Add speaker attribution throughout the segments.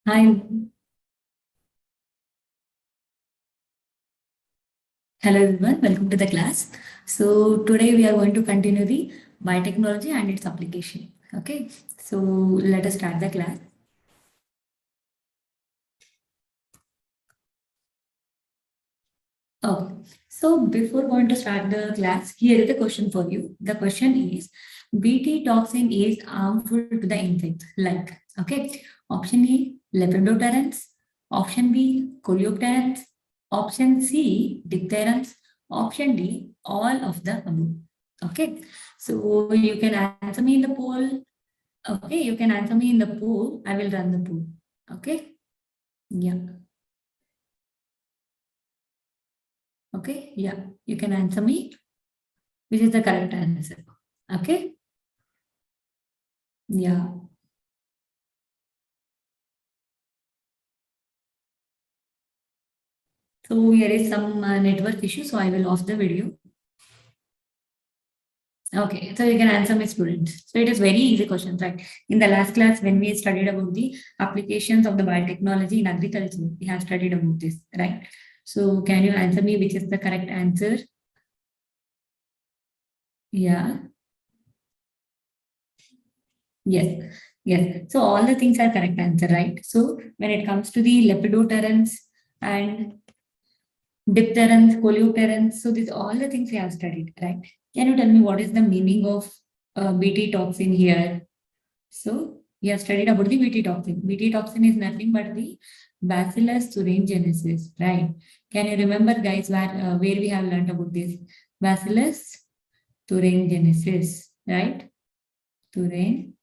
Speaker 1: Hi, hello everyone, welcome to the class. So today we are going to continue the biotechnology and its application. Okay, so let us start the class. Okay, so before going to start the class, here is the question for you. The question is, BT toxin is harmful to the insect. Like, okay, option A, lepidopterans, option B, coleopterans, option C, diphterans, option D, all of the above. Okay, so you can answer me in the poll. Okay, you can answer me in the poll. I will run the poll. Okay, yeah, okay, yeah, you can answer me, which is the correct answer. Okay, yeah. So here is some network issue, so I will off the video. Okay, so you can answer my students. So it is very easy questions, right? In the last class, when we studied about the applications of the biotechnology in agriculture, we have studied about this, right? So can you answer me which is the correct answer? Yeah, yes, yes. So all the things are correct answer, right? So when it comes to the lepidopterans and diphterans, coleopterans. So these all the things we have studied, right? Can you tell me what is the meaning of BT toxin here? So we have studied about the BT toxin. BT toxin is nothing but the Bacillus thuringiensis, right? Can you remember, guys, where we have learned about this Bacillus thuringiensis, right? Thuringiensis,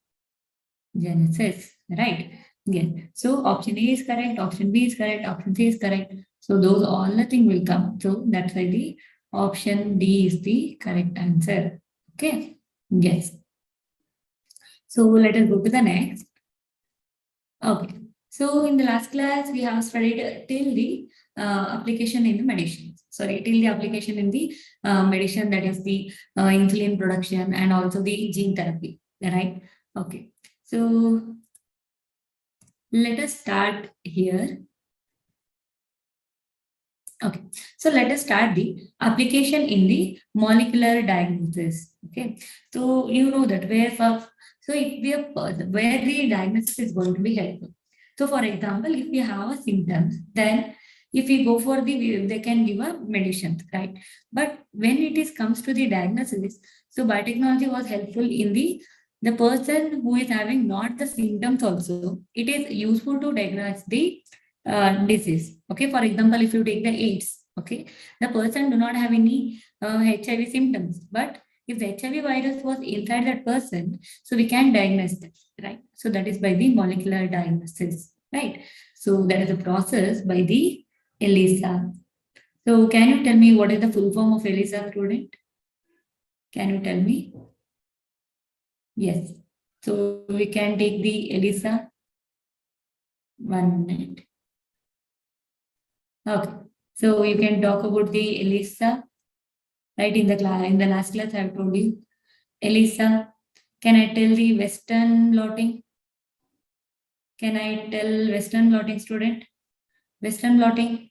Speaker 1: right? Yes. So option A is correct, option B is correct, option C is correct. So those all nothing will come. So that's why the option D is the correct answer. Okay. Yes. So let us go to the next. Okay. So in the last class, we have studied till the application in the medicine. Sorry, till the application in the medicine, that is the insulin production and also the gene therapy, right? Okay. So let us start here. Okay, so let us start the application in the molecular diagnosis. Okay, so you know that so if we are where the diagnosis is going to be helpful. So for example, if we have a symptoms, then if we go for they can give a medicine, right? But when it is comes to the diagnosis, so biotechnology was helpful in the person who is having not the symptoms also. It is useful to diagnose the disease. Okay, for example, if you take the AIDS, okay, the person do not have any HIV symptoms, but if the HIV virus was inside that person, so we can diagnose that, right? So that is by the molecular diagnosis, right? So that is a process by the ELISA. So can you tell me what is the full form of ELISA, student? Can you tell me? Yes. So we can take the ELISA. 1 minute. Okay. So you can talk about the ELISA, right? In the last class, I have told you. ELISA, can I tell the Western blotting? Can I tell Western blotting, student? Western blotting.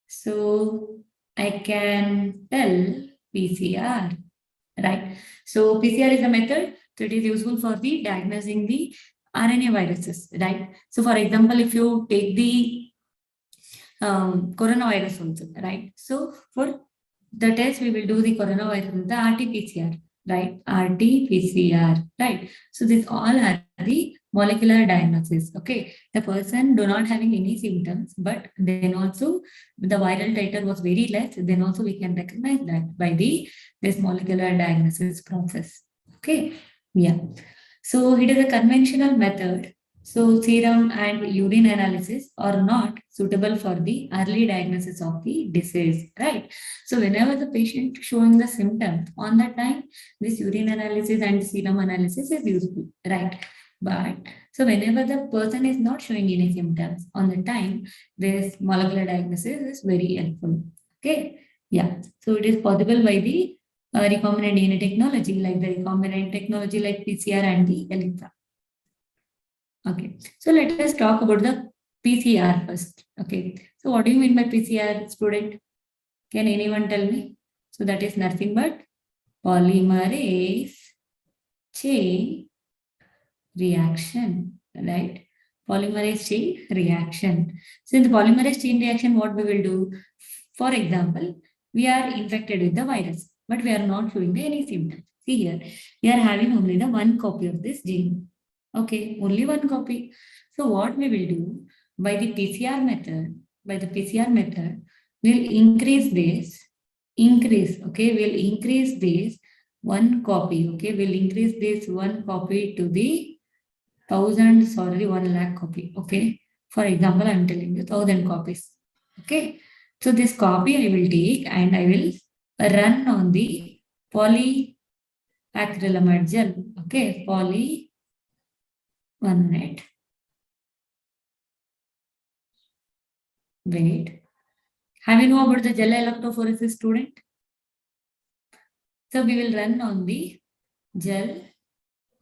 Speaker 1: So I can tell PCR, right? So PCR is a method that is useful for the diagnosing the RNA viruses, right? So for example, if you take the coronavirus also, right? So for the test, we will do the coronavirus with the RT-PCR, right? RT-PCR, right? So these all are the molecular diagnosis. Okay, the person do not having any symptoms, but then also the viral titer was very less. Then also we can recognize that by this molecular diagnosis process. Okay, yeah. So it is a conventional method. So serum and urine analysis are not suitable for the early diagnosis of the disease, right? So whenever the patient showing the symptoms on that time, this urine analysis and serum analysis is useful, right? But so whenever the person is not showing any symptoms on the time, this molecular diagnosis is very helpful. Okay, yeah. So it is possible by the recombinant DNA technology, like the recombinant technology like PCR and the ELISA. Okay, so let us talk about the PCR first. Okay, so what do you mean by PCR, student? Can anyone tell me? So that is nothing but polymerase chain reaction, right? Polymerase chain reaction. So in the polymerase chain reaction, what we will do? For example, we are infected with the virus, but we are not showing any symptoms. See here, we are having only the one copy of this gene. Okay, only one copy. So what we will do by the PCR method, we'll okay, we'll increase this one copy, okay, we'll increase this one copy to the 1 lakh copy, okay. For example, I'm telling you 1,000 copies, okay. So this copy I will take and I will run on the polyacrylamide gel, okay, one minute. Wait. Have you know about the gel electrophoresis, student? So we will run on the gel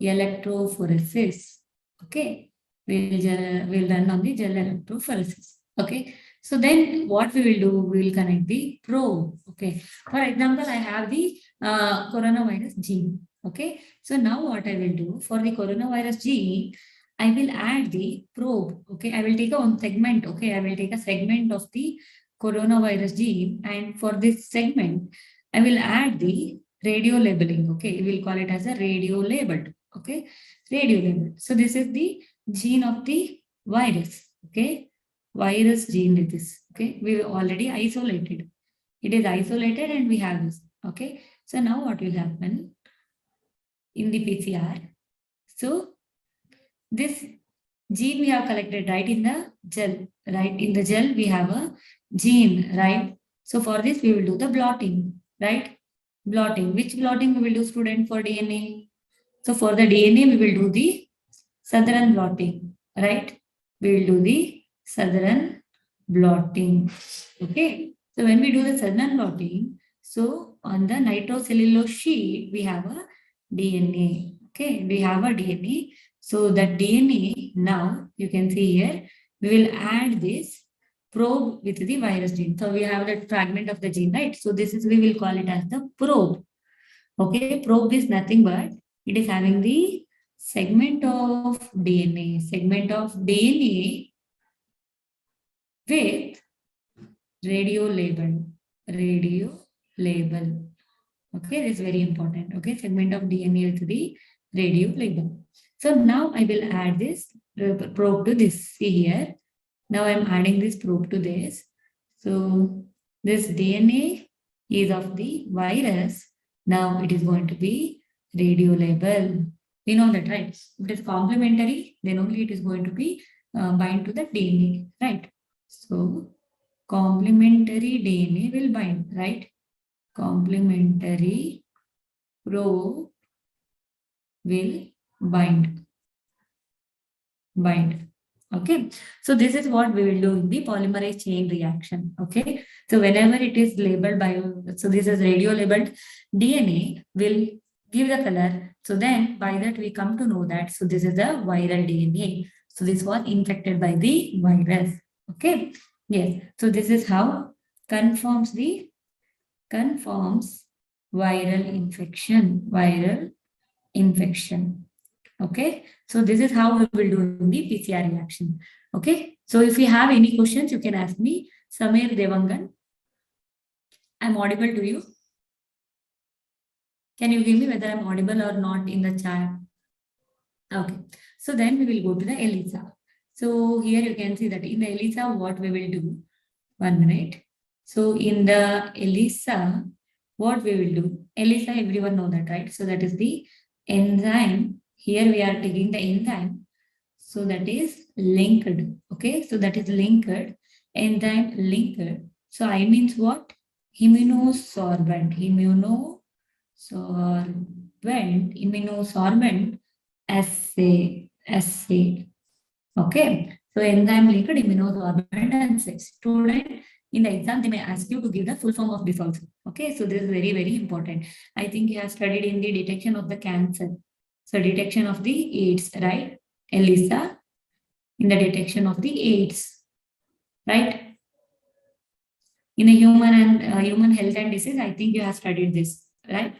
Speaker 1: electrophoresis. Okay. We'll run on the gel electrophoresis. Okay. So then what we will do, we will connect the probe. Okay. For example, I have the coronavirus gene. Okay. So now what I will do for the coronavirus gene, I will add the probe. Okay. I will take one segment. Okay. I will take a segment of the coronavirus gene. And for this segment, I will add the radio labeling. Okay. We will call it as a radio labeled. Okay. Radio labeled. So this is the gene of the virus. Okay. Virus gene it is. Okay. We already isolated. It is isolated and we have this. Okay. So now what will happen in the PCR? So this gene we have collected right in the gel, right? In the gel we have a gene, right? So for this we will do the blotting, right? Blotting. Which blotting we will do, student, for DNA? So for the DNA we will do the Southern blotting, right? We will do the Southern blotting. Okay. So when we do the Southern blotting, so on the nitrocellulose sheet, we have a DNA. Okay. We have a DNA. So that DNA, now you can see here, we will add this probe with the virus gene. So we have that fragment of the gene, right? So this is, we will call it as the probe. Okay. Probe is nothing but it is having the segment of DNA with radio label. Okay, this is very important. Okay, segment of DNA with the radio label. So now I will add this probe to this. See here. Now I'm adding this probe to this. So this DNA is of the virus. Now it is going to be radio label. We know that, right? If it is complementary, then only it is going to be bind to the DNA, right? So complementary DNA will bind, right? Complementary probe will bind. Okay, so this is what we will do in the polymerase chain reaction. Okay, so whenever it is labeled by, so this is radio labeled DNA will give the color. So then by that we come to know that, so this is a viral DNA. So this was infected by the virus. Okay, yes. So this is how confirms viral infection. Okay, so this is how we will do the PCR reaction. Okay, so if you have any questions, you can ask me. Samir Devangan, I'm audible to you. Can you give me whether I'm audible or not in the chat? Okay, so then we will go to the ELISA. So here you can see that in the ELISA, what we will do. 1 minute. So in the ELISA, what we will do? ELISA, everyone know that, right? So that is the enzyme. Here we are taking the enzyme. So that is linked. Okay, so that is linked. Enzyme linked. So I means what? Immunosorbent assay. Okay, so enzyme linked immunosorbent assay. Student, in the exam, they may ask you to give the full form of this also. Okay, so this is very, very important. I think you have studied in the detection of the cancer. So detection of the AIDS, right? ELISA, in the detection of the AIDS, right? In a human and human health and disease, I think you have studied this, right?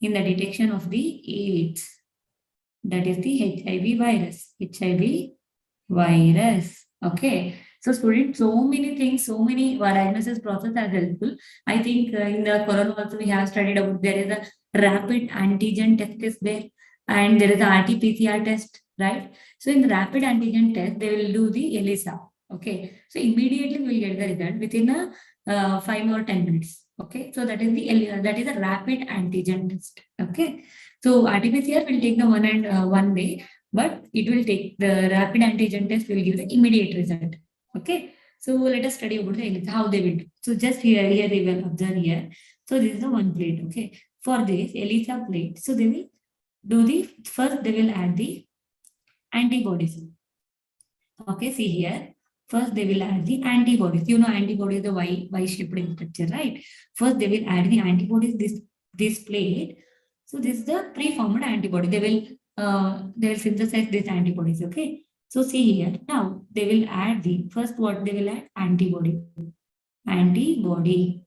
Speaker 1: In the detection of the AIDS, that is the HIV virus. HIV virus. Okay. So students, so many things, so many diagnosis process are helpful. I think in the corona also we have studied about there is a rapid antigen test is there and there is a RT-PCR test, right? So in the rapid antigen test, they will do the ELISA. Okay. So immediately we will get the result within a 5 or 10 minutes. Okay. So that is that is a rapid antigen test. Okay. So RT-PCR will take the 1 day, but it will take the rapid antigen test will give the immediate result. Okay. So let us study about the ELISA, how they will do. So just here they will observe here. So this is the one plate. Okay. For this ELISA plate, so they will do the first they will add the antibodies. Okay, see here. First, they will add the antibodies. You know, antibodies the Y-shaped structure, right? First, they will add the antibodies this plate. So this is the preformed antibody. They will synthesize these antibodies. Okay. So see here. Now they will add the first what they will add antibody. Antibody.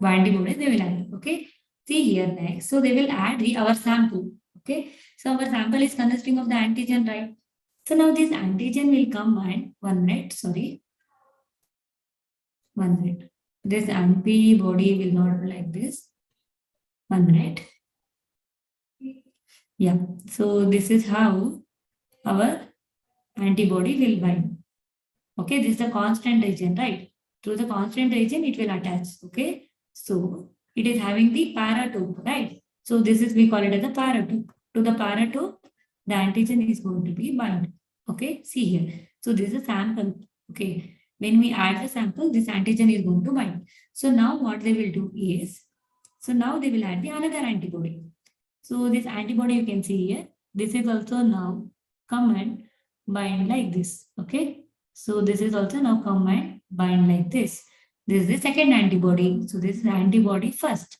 Speaker 1: Antibodies they will add. Okay. See here next. So they will add our sample. Okay. So our sample is consisting of the antigen, right? So now this antigen will combine 1 minute, sorry. 1 minute. This antibody will not be like this. 1 minute. Yeah. So this is how our antibody will bind. Okay. This is the constant region, right? Through the constant region, it will attach. Okay. So it is having the paratope, right? So this is, we call it as a paratope. To the paratope, the antigen is going to be bind. Okay, see here. So this is a sample. Okay, when we add the sample, this antigen is going to bind. So now what they will do is, so now they will add the another antibody. So this antibody you can see here, this is also now come and bind like this. Okay, so this is also now come and bind like this. This is the second antibody. So this is antibody first.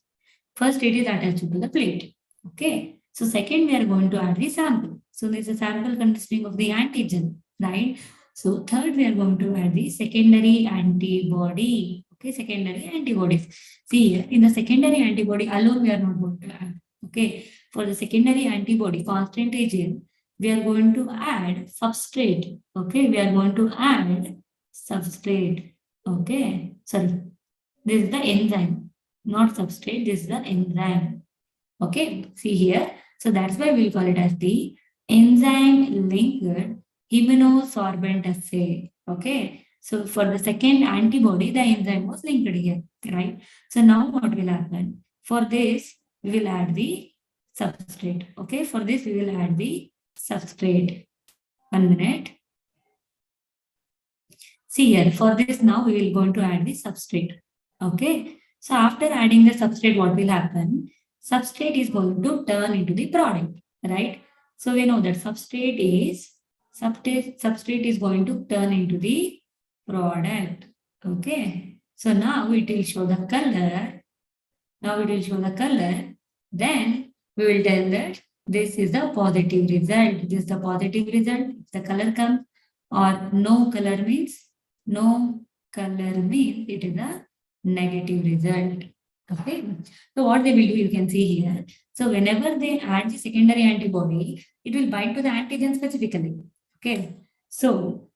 Speaker 1: First it is attached to the plate. Okay. So second we are going to add the sample. So there is a sample consisting of the antigen, right? So third we are going to add the secondary antibody. Okay, secondary antibodies. See here, in the secondary antibody alone we are not going to add. Okay, for the secondary antibody constant agent, we are going to add substrate. Okay, we are going to add substrate. Okay, sorry, this is the enzyme, not substrate, this is the enzyme. Okay, see here. So that's why we'll call it as the enzyme linked immunosorbent assay. Okay, so for the second antibody, the enzyme was linked here, right? So now what will happen? For this, we will add the substrate. Okay, for this, we will add the substrate. 1 minute. See here, for this now, we will going to add the substrate. Okay, so after adding the substrate, what will happen? Substrate is going to turn into the product, right? So we know that substrate is going to turn into the product. Okay. So now it will show the color. Now it will show the color. Then we will tell that this is the positive result. This is the positive result. If the color comes or no color means it is a negative result. Okay. So what they will do, you can see here. So whenever they add the secondary antibody, it will bind to the antigen specifically. Okay. So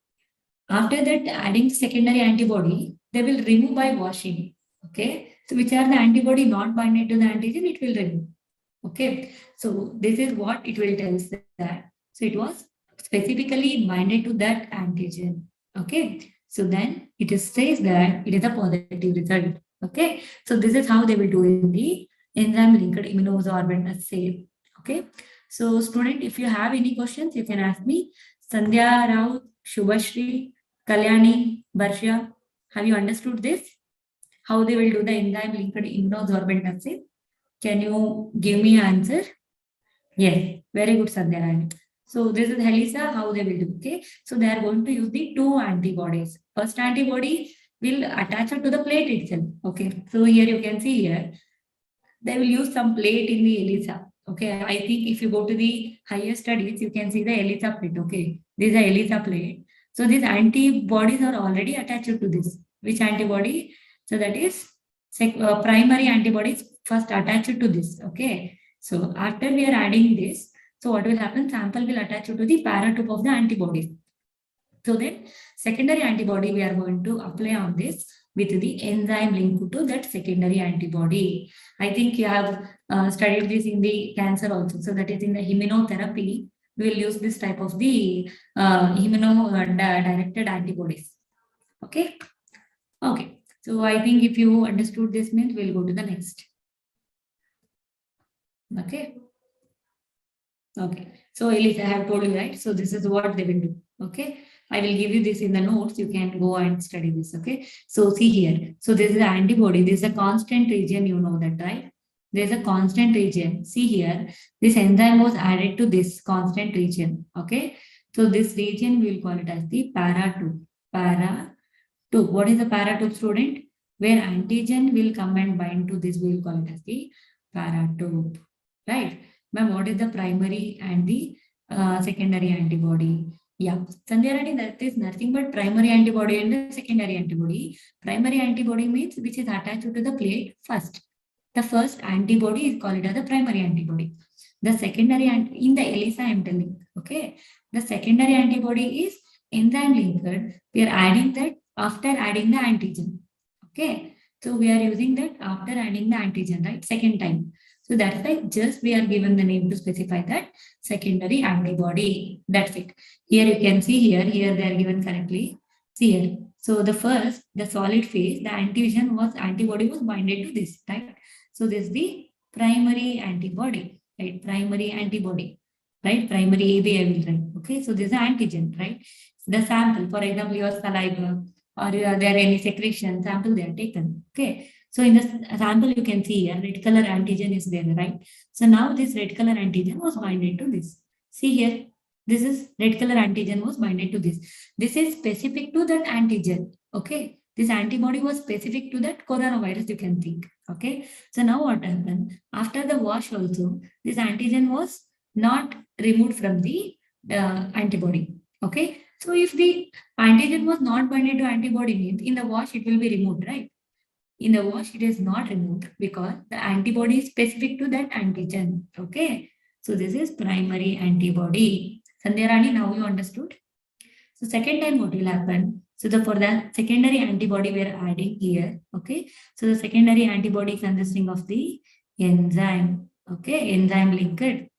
Speaker 1: after that, adding secondary antibody, they will remove by washing. Okay. So which are the antibody not binding to the antigen, it will remove. Okay. So this is what it will tell us that. So it was specifically binded to that antigen. Okay. So then it says that it is a positive result. Okay. So this is how they will do in the enzyme linked immunosorbent assay. Okay. So student, if you have any questions, you can ask me. Sandhya Rao, Shubhashri, Kalyani, Barsha, have you understood this? How they will do the enzyme linked immunosorbent assay? Can you give me an answer? Yes, very good, Sandhya Rao. So this is ELISA, how they will do. Okay. So they are going to use the two antibodies. First antibody will attach it to the plate itself. Okay. So here you can see here, they will use some plate in the ELISA. Okay. I think if you go to the higher studies, you can see the ELISA plate. Okay. This is the ELISA plate. So these antibodies are already attached to this. Which antibody? So that is primary antibodies first attached to this. Okay. So after we are adding this, so what will happen? Sample will attach to the paratube of the antibody. So then secondary antibody we are going to apply on this with the enzyme linked to that secondary antibody. I think you have studied this in the cancer also. So that is in the immunotherapy, we will use this type of the directed antibodies. Okay. Okay. So I think if you understood this means we'll go to the next. Okay. Okay. So Elise, I have told you, right? So this is what they will do. Okay. I will give you this in the notes. You can go and study this. Okay. So see here. So this is the antibody. This is a constant region. You know that, right? There's a constant region. See here. This enzyme was added to this constant region. Okay. So this region we will call it as the para-2. Para-2. What is the para-2, student? Where antigen will come and bind to this, we will call it as the para-2. Right. Ma'am, what is the primary and the secondary antibody? Yeah, Sandhya, that is nothing but primary antibody and the secondary antibody. Primary antibody means which is attached to the plate first. The first antibody is called as the primary antibody. The secondary, in the ELISA I am telling, okay. The secondary antibody is enzyme linked. We are adding that after adding the antigen. Okay. So we are using that after adding the antigen, right? Second time. So that's why just we are given the name to specify that secondary antibody. That's it. Here you can see here they are given correctly. See here. So the first, the solid phase, the antibody was binded to this, right? So this is the primary antibody, right? Primary antibody, right? Primary AB I will write. Okay. So this is antigen, right? The sample, for example, your saliva or there are any secretion sample they are taken. Okay. So in the sample, you can see here, red color antigen is there, right? So now this red color antigen was binded to this. See here, this is red color antigen was binded to this. This is specific to that antigen. Okay. This antibody was specific to that coronavirus, you can think. Okay. So now what happened? After the wash also, this antigen was not removed from the antibody. Okay. So if the antigen was not binded to antibody means in the wash it will be removed, right? In the wash, it is not removed because the antibody is specific to that antigen. Okay. So this is primary antibody. Sandhya Rani, now you understood? So second time what will happen? So for the secondary antibody we are adding here. Okay. So the secondary antibody consisting of the enzyme. Okay. Enzyme linked.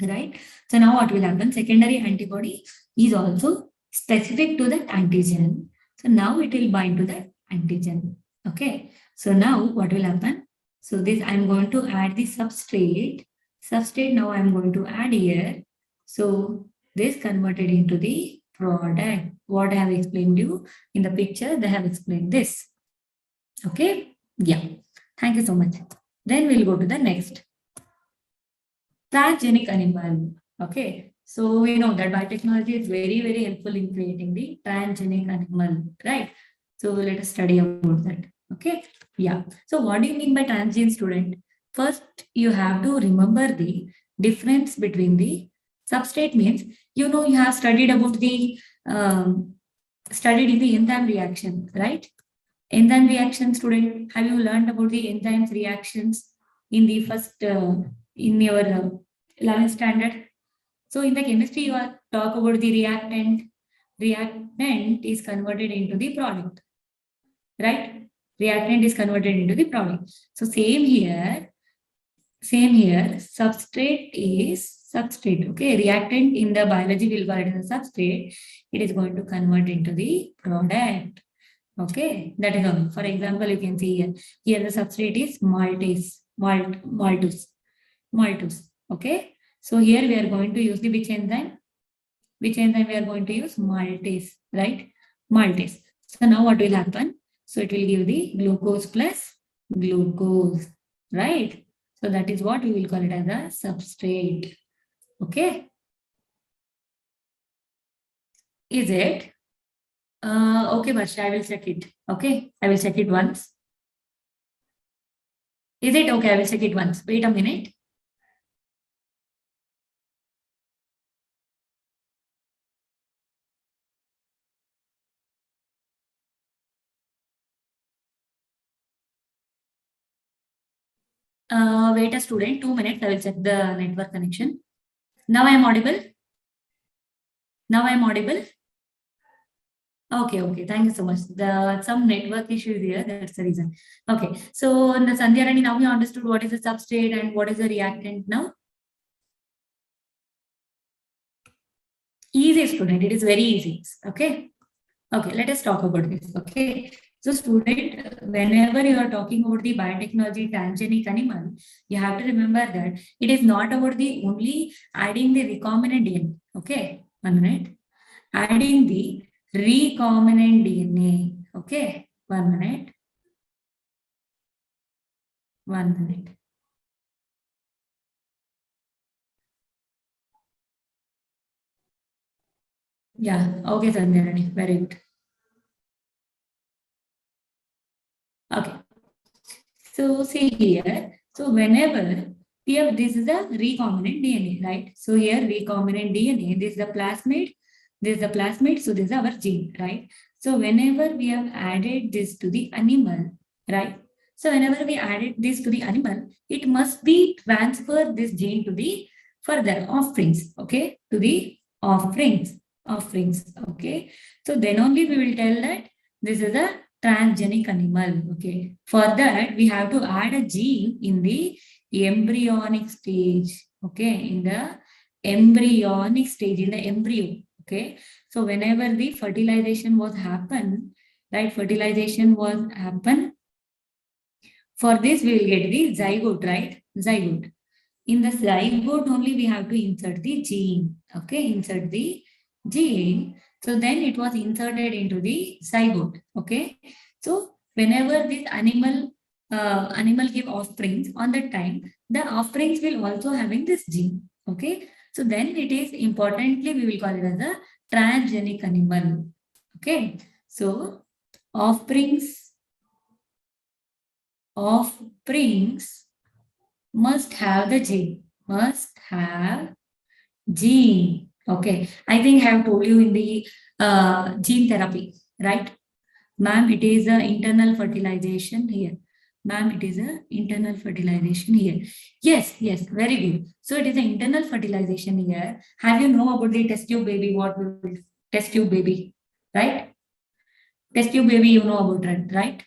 Speaker 1: Right. So now what will happen? Secondary antibody is also specific to that antigen. So now it will bind to that antigen. Okay. So now what will happen? So this I'm going to add the substrate. Substrate now I'm going to add here. So this converted into the product. What I have explained you in the picture, they have explained this. Okay. Yeah. Thank you so much. Then we'll go to the next. Transgenic animal. Okay. So we know that biotechnology is very, very helpful in creating the transgenic animal, right? So let us study about that. Okay. Yeah. So what do you mean by transgene, student? First, you have to remember the difference between the substrate means, you know, you have studied about the studied in the enzyme reaction, right? Enzyme reaction, student, have you learned about the enzymes reactions in the first in your 11th standard? So in the chemistry, you are talk about the reactant. Reactant is converted into the product, right? Reactant is converted into the product. So same here, substrate is substrate. Okay, reactant in the biology will call it as a substrate. It is going to convert into the product. Okay, that is all. For example, you can see here. Here the substrate is maltose. Okay, so here we are going to use the which enzyme? Which enzyme we are going to use? Maltase, right? Maltase. So now what will happen? So it will give the glucose plus glucose, right? So that is what we will call it as a substrate. Okay. Is it? Okay, Varsha, I will check it. Okay, I will check it once. Is it okay? I will check it once. Wait a minute. Wait a student, 2 minutes. I will check the network connection. Now I am audible. Now I am audible. Okay, okay. Thank you so much. Some network issues here. That's the reason. Okay. So Sandhya Rani, now you understood what is the substrate and what is the reactant now. Easy, student. It is very easy. Okay. Okay. Let us talk about this. Okay. So student, whenever you are talking about the biotechnology transgenic animal, you have to remember that it is not about the only adding the recombinant DNA. Okay. 1 minute. Adding the recombinant DNA. Okay. 1 minute. 1 minute. Yeah. Okay, Sandhya Rani. Very good. Okay. So see here. So whenever we have, this is the recombinant DNA, right? So here recombinant DNA, this is the plasmid, this is the plasmid, so this is our gene, right? So whenever we have added this to the animal, right? So whenever we added this to the animal, it must be transfer this gene to the further offsprings, okay? To the offsprings, okay? So then only we will tell that this is a transgenic animal, okay? For that, we have to add a gene in the embryonic stage, okay? In the embryonic stage, in the embryo, okay? So whenever the fertilization was happen, right? Fertilization was happen. For this, we will get the zygote, right? Zygote. In the zygote only, we have to insert the gene, okay? Insert the gene. So then it was inserted into the zygote, okay? So whenever this animal give offsprings, on that time, the offsprings will also having this gene, okay? So then it is importantly, we will call it as a transgenic animal, okay? So offsprings must have the gene, must have gene. Okay, I think I have told you in the gene therapy, right? Ma'am, it is a internal fertilization here. Ma'am, it is a internal fertilization here. Yes, yes, very good. So it is an internal fertilization here. Have you know about the test tube baby? What will test tube baby, right? Test tube baby, you know about that, right?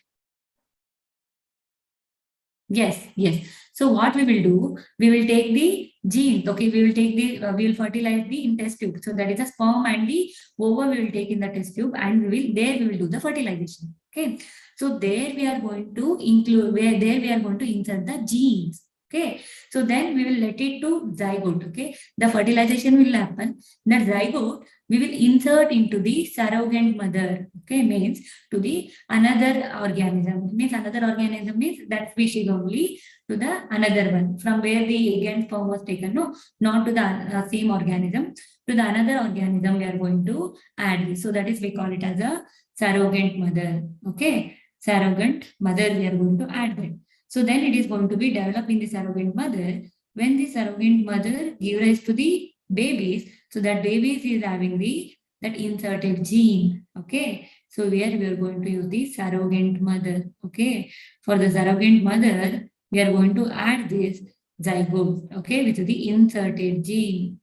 Speaker 1: Yes, yes. So what we will do, we will take the genes, okay, we will take the, we will fertilize the in test tube. So that is a sperm and the ova we will take in the test tube and we will do the fertilization, okay. So there we are going to include, there we are going to insert the genes, okay. So then we will let it to zygote, okay. The fertilization will happen, that zygote we will insert into the surrogate mother, okay, means to the another organism, means another organism means that species only to the another one from where the egg and sperm was taken, no, not to the same organism, to the another organism we are going to add this. So that is we call it as a surrogate mother, okay, surrogate mother we are going to add that. So then it is going to be developed in the surrogate mother. When the surrogate mother give rise to the babies, so that babies is having the that inserted gene, okay. So here we are going to use the surrogate mother, okay. For the surrogate mother, we are going to add this zygote, okay, with the inserted gene,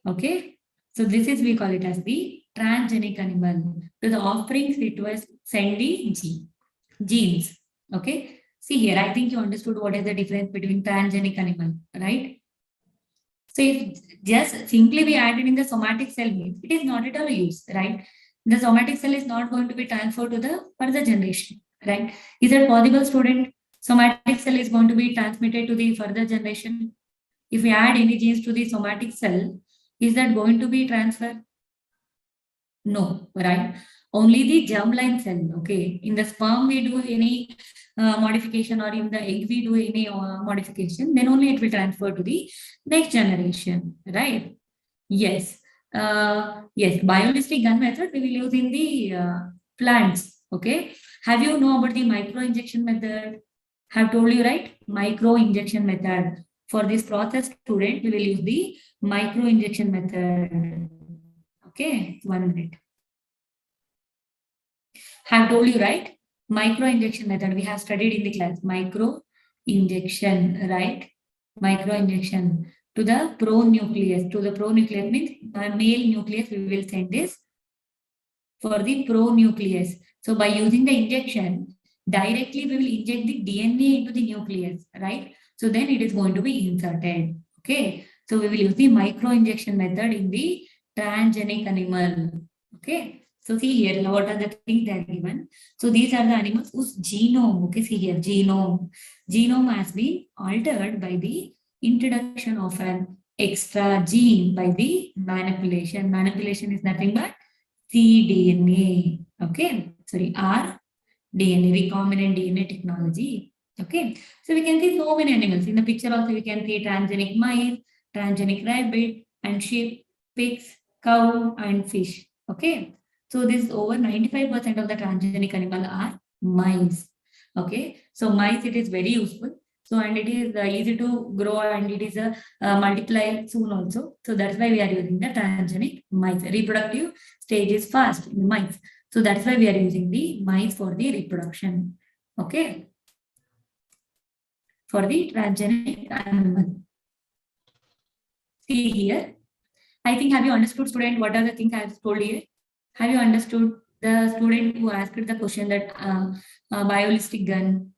Speaker 1: okay. So this is, we call it as the transgenic animal. To the offsprings, it was send the genes, okay. See here, I think you understood what is the difference between transgenic animal, right? So if just simply be added in the somatic cell means it is not at all used, right? The somatic cell is not going to be transferred to the further generation, right? Is it possible, student? Somatic cell is going to be transmitted to the further generation. If we add any genes to the somatic cell, is that going to be transferred? No, right? Only the germline cell, okay? In the sperm, we do any modification, or in the egg, we do any modification, then only it will transfer to the next generation, right? Yes. Yes, biolistic gun method we will use in the plants, okay? Have you know about the micro injection method? Have told you, right? Micro injection method. For this process, student, we will use the micro injection method. Okay, 1 minute. Have told you, right? Micro injection method we have studied in the class. Micro injection, right? Micro injection to the pronucleus. To the pronucleus means male nucleus we will send this for the pronucleus. So by using the injection, directly we will inject the DNA into the nucleus, right? So then it is going to be inserted. Okay. So we will use the micro injection method in the transgenic animal. Okay. So see here, now what are the things that are given? So these are the animals whose genome, okay, see here, genome. Genome has been altered by the introduction of an extra gene by the manipulation. Manipulation is nothing but cDNA, okay, sorry, rDNA, recombinant DNA technology, okay. So we can see so many animals. In the picture also we can see transgenic mice, transgenic rabbit, and sheep, pigs, cow, and fish, okay. So this over 95% of the transgenic animal are mice, okay. So mice, it is very useful. So, and it is easy to grow and it is multiply soon also. So that's why we are using the transgenic mice. Reproductive stage is fast in mice. So that's why we are using the mice for the reproduction. Okay. For the transgenic animal. See here. I think, have you understood, student, what are the things I have told here? Have you understood the student who asked the question that biolistic gun?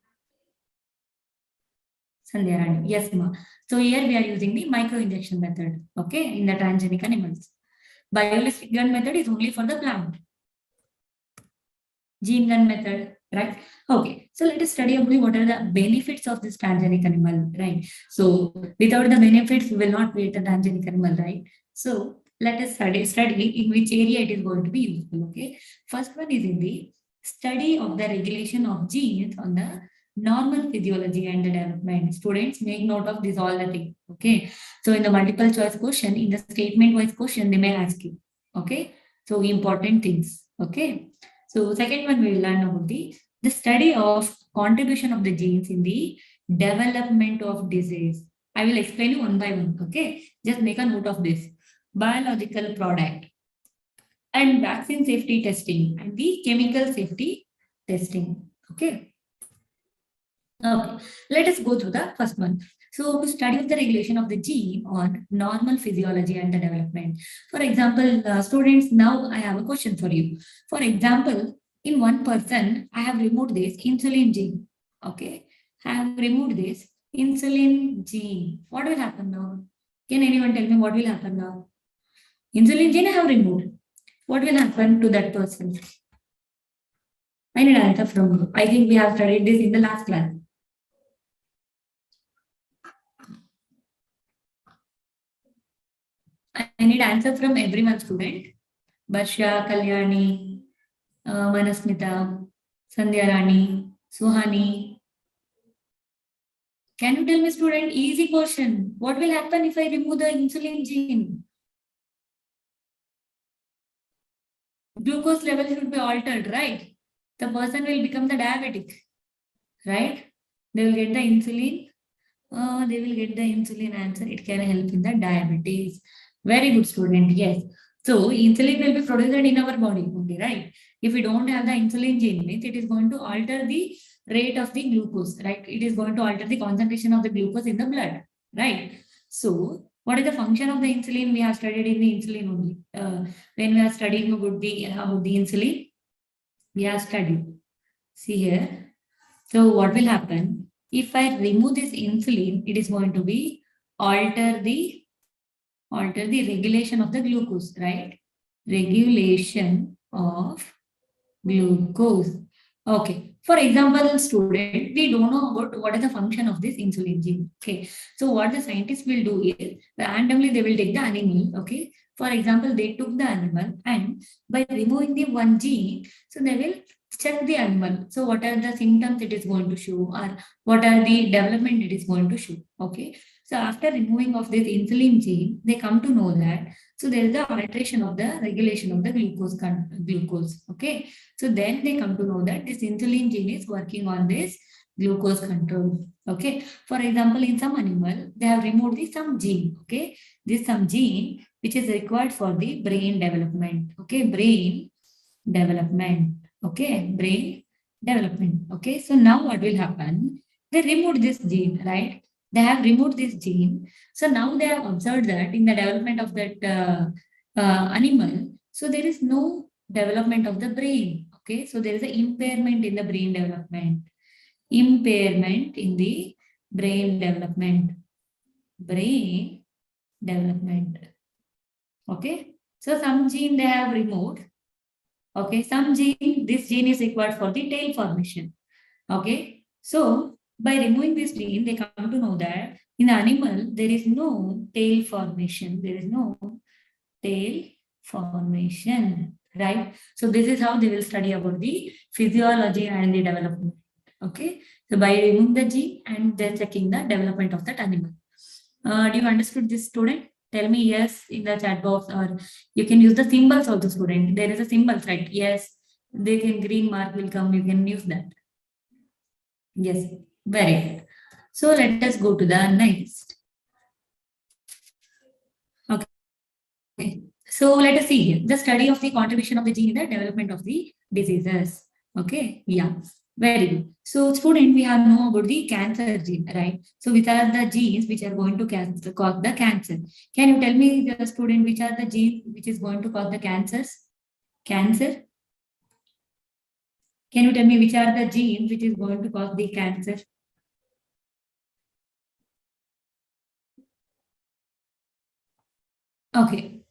Speaker 1: Sandhya Rani. Yes, ma. So here we are using the micro injection method, okay, in the transgenic animals. Biolistic gun method is only for the plant. Gene gun method, right? Okay, so let us study about what are the benefits of this transgenic animal, right? So without the benefits, we will not create a transgenic animal, right? So let us study in which area it is going to be useful, okay? First one is in the study of the regulation of genes on the normal physiology and the development. Students, make note of this all the things, okay? So in the multiple choice question, in the statement wise question, they may ask you, okay? So important things, okay? So second one we will learn about the study of contribution of the genes in the development of disease. I will explain you one by one, okay? Just make a note of this. Biological product and vaccine safety testing and the chemical safety testing, okay? Okay, let us go through the first one. So, to study the regulation of the gene on normal physiology and the development. For example, students, now I have a question for you. For example, in one person, I have removed this insulin gene. Okay, I have removed this insulin gene. What will happen now? Can anyone tell me what will happen now? Insulin gene I have removed. What will happen to that person? I need answer from you. I think we have studied this in the last class. I need answer from everyone, student. Barsha, Kalyani, Manasmita, Sandhya Rani, Suhani. Can you tell me, student, easy question. What will happen if I remove the insulin gene? Glucose level should be altered, right? The person will become the diabetic, right? They will get the insulin. They will get the insulin answer. It can help in the diabetes. Very good, student. Yes. So insulin will be produced in our body only, right? If we don't have the insulin gene, means it is going to alter the rate of the glucose, right? It is going to alter the concentration of the glucose in the blood, right? So what is the function of the insulin? We have studied in the insulin only. When we are studying about the insulin, we have studied. See here. So what will happen? If I remove this insulin, it is going to be alter the regulation of the glucose, right? Regulation of glucose. Okay. For example, student, we don't know about what is the function of this insulin gene. Okay. So what the scientists will do is randomly they will take the animal. Okay. For example, they took the animal and by removing the one gene, so they will check the animal. So what are the symptoms it is going to show or what are the development it is going to show. Okay. So after removing of this insulin gene, they come to know that so there is the alteration of the regulation of the glucose. Okay. So then they come to know that this insulin gene is working on this glucose control. Okay. For example, in some animal, they have removed some gene. Okay. This some gene which is required for the brain development. Okay. Brain development. Okay. Brain development. Okay, so now what will happen? They removed this gene, right? They have removed this gene. So now they have observed that in the development of that animal, so there is no development of the brain. Okay, so there is an impairment in the brain development. Impairment in the brain development. Brain development. Okay, so some gene they have removed. Okay, some gene, this gene is required for the tail formation. Okay, so by removing this gene, they come to know that in the animal, there is no tail formation. There is no tail formation, right? So this is how they will study about the physiology and the development. Okay, so by removing the gene and then checking the development of that animal. Do you understood this, student? Tell me yes in the chat box, or you can use the symbols of the student. There is a symbol, right? Yes, they can green mark will come. You can use that. Yes, very good. So let us go to the next. Okay. So let us see here the study of the contribution of the gene in the development of the diseases. Okay. Yeah. Very good. So, student, we have know about the cancer gene, right? So, which are the genes which are going to cause the cancer? Can you tell me, the student, which are the genes which is going to cause the cancers? Cancer? Can you tell me which are the genes which is going to cause the cancer? Okay.